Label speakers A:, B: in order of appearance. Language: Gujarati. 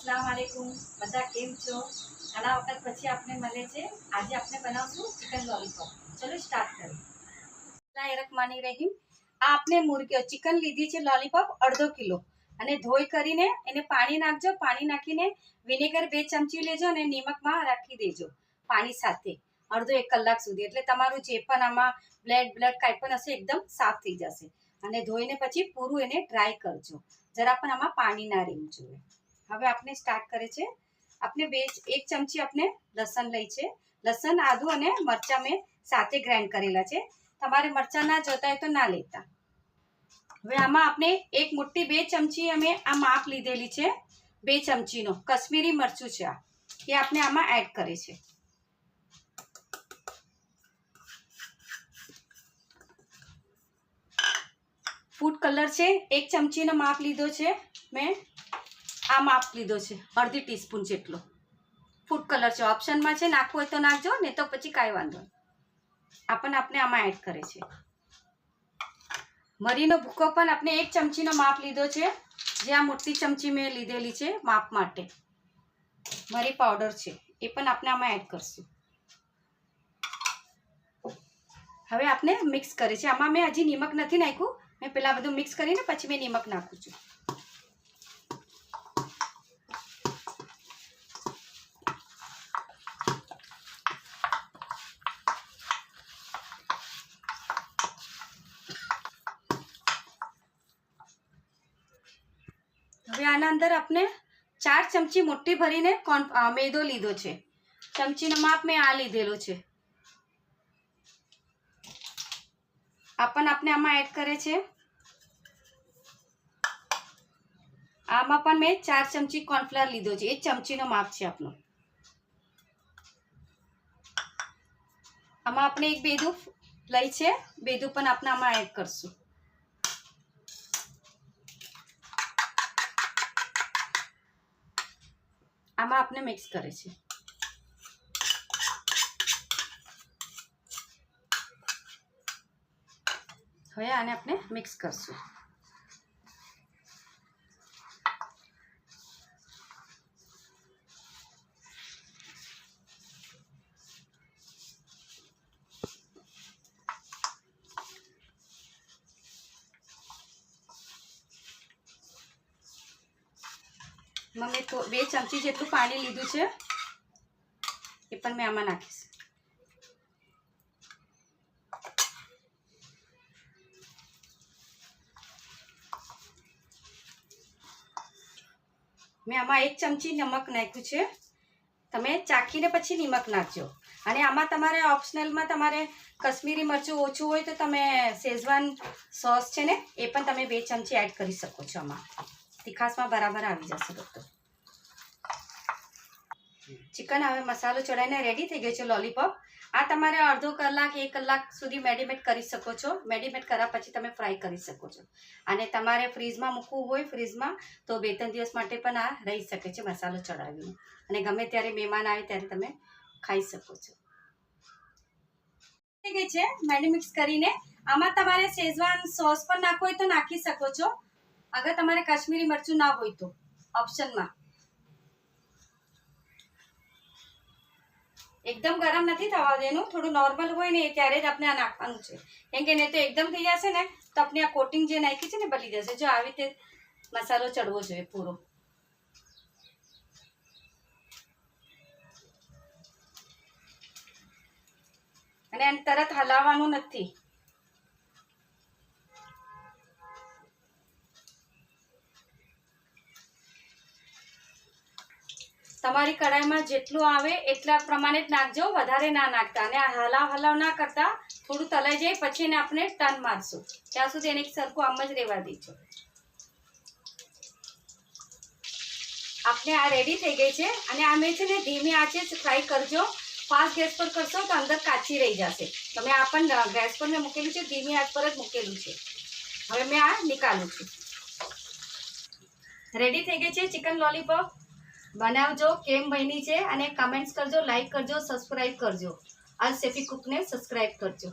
A: अस्सलाम वालेकुम બધા કેમ છો? ઘણા વખત પછી આપણે મળે છે. આજે આપણે બનાવશું ચિકન લોલીપોપ. ચલો સ્ટાર્ટ કરીએ. બિસ્મિલ્લાહિર્રહમાનિર રહીમ. આ આપણે મુર્ગી ચિકન લીધી છે લોલીપોપ અડધો કિલો અને ધોઈ કરીને એને પાણી નાખજો. પાણી નાખીને વિનેગર 2 ચમચી લેજો અને નિમકમાં રાખી દેજો પાણી સાથે અડધો 1 કલાક સુધી. એટલે તમારું જે પણ આમાં બ્લડ કાંઈ પણ હશે એકદમ સાફ થઈ જશે. અને ધોઈને પછી પૂરું એને ડ્રાય કરજો. જરા પણ આમાં પાણી ના રહેવું જોઈએ. હવે આપણે સ્ટાર્ટ કરે છે. આપણે 1 ચમચી આપણે લસણ લઈ છે. લસણ, આદુ અને મરચાં મેં સાથે ગ્રાઇન્ડ કરેલા છે. તમારે મરચાં ના જોતા હોય તો ના લેતા. હવે આમાં આપણે 1 મોટી 2 ચમચી અમે આ માપ લીધેલી છે. 2 ચમચીનો કશ્મીરી મરચું છે એ આપણે આમાં એડ કરે છે. ફૂડ કલર છે 1 ચમચીનો માપ લીધો છે મેં. આ માપ લીધો છે અડધી ટીસ્પૂન જેટલો ફૂડ કલર છે. ઓપ્શનમાં છે, નાખવું હોય તો નાખજો, નહીં તો પછી કાંઈ વાંધો નહીં. આપણે આમાં એડ કરે છે. મરીનો ભૂકો પણ આપણે 1 ચમચીનો માપ લીધો છે. જે આ મોટી ચમચી મેં લીધેલી છે માપ માટે. મરી પાવડર છે એ પણ આપણે આમાં એડ કરશું. હવે આપણે મિક્સ કરે છે. આમાં મેં હજી નિમક નથી નાખ્યું. મેં પહેલાં બધું મિક્સ કરીને પછી મેં નિમક નાખું છું. હવે આના અંદર આપણે 4 ચમચી મોટી ભરીને મેદો લીધો છે. ચમચીનો માપ મેં આ લીધેલો છે. આપણે આમાં એડ કરે છે. આમાં પણ મેં 4 ચમચી કોર્નફ્લાવર લીધો છે. 1 ચમચીનો માપ છે આપણો. આમાં આપણે એક બેદું લઈ છે. બેદું પણ આપણે આમાં એડ કરશું. આમાં આપણે મિક્સ કરે છે. હવે આને આપણે મિક્સ કરશું. મેં 2 ચમચી જેટલું પાણી લીધું છે એ પણ મેં આમાં નાખીશ. મેં આમાં 1 ચમચી નમક નાખ્યું છે. તમે ચાખીને પછી નિમક નાખજો. અને આમાં તમારે ઓપ્શનલમાં તમારે કશ્મીરી મરચું ઓછું હોય તો તમે શેઝવાન સોસ છે ને એ પણ તમે 2 ચમચી એડ કરી શકો છો. આમાં તીખાસમાં બરાબર આવી જશે બધું. ચિકન હવે મસાલો ચડાવીને રેડી થઈ ગયો છે લોલીપોપ. આ તમારે અડધો કલાક 1 કલાક સુધી મેડિનેટ કરી શકો છો. મેડિનેટ કર્યા પછી તમે ફ્રાય કરી શકો છો. અને તમારે ફ્રીજમાં મૂકવું હોય ફ્રીજમાં તો 2-3 દિવસ માટે પણ આ રહી શકે છે મસાલો ચડાવીને. અને ગમે ત્યારે મહેમાન આવે ત્યારે તમે ખાઈ શકો છો. થઈ ગઈ છે મેડિમિક્સ કરીને. આમાં તમારે શેઝવાન સોસ પણ નાખવો હોય તો નાખી શકો છો. અગર તમારે કાશ્મીરી મરચું ના હોય તો ઓપ્શનમાં. એકદમ ગરમ નથી થવા દેનું. થોડું નોર્મલ હોય ને ત્યારે જ આપણે આ નાખવાનું છે. કેમ કે નહીં તો એકદમ થઈ જશે ને તો આપણે આ કોટિંગ જે નાખી છે ને બળી જશે. જો આવી રીતે મસાલો ચડવો જોઈએ પૂરો. અને એને તરત હલાવવાનું નથી. તમારી કઢાઈમાં જેટલું આવે એટલા પ્રમાણે જ નાખજો. વધારે ના નાખતા. અને આ હલાવ ના કરતા થોડું તલાઈ જાય પછી એને આપણે ટર્ન મારશું. ત્યાં સુધી એને સરખું આમ જ રહેવા દેજો. આપણે આ રેડી થઈ ગઈ છે. અને આ મેં છે ને ધીમી આંચે ફ્રાય કરજો. ફાસ્ટ ગેસ પર કરશો તો અંદર કાચી રહી જશે. તમે આ પણ ગેસ પર મેં મૂકેલું છે, ધીમી આંચ પર જ મૂકેલું છે. હવે મેં આ નીકાળું છું. રેડી થઈ ગઈ છે ચિકન લોલીપોપ. બનાવજો કેમ બની છે અને કમેન્ટ્સ કરજો, લાઈક કરજો, સબસ્ક્રાઈબ કરજો. અલ શેફી કુકને સબસ્ક્રાઈબ કરજો.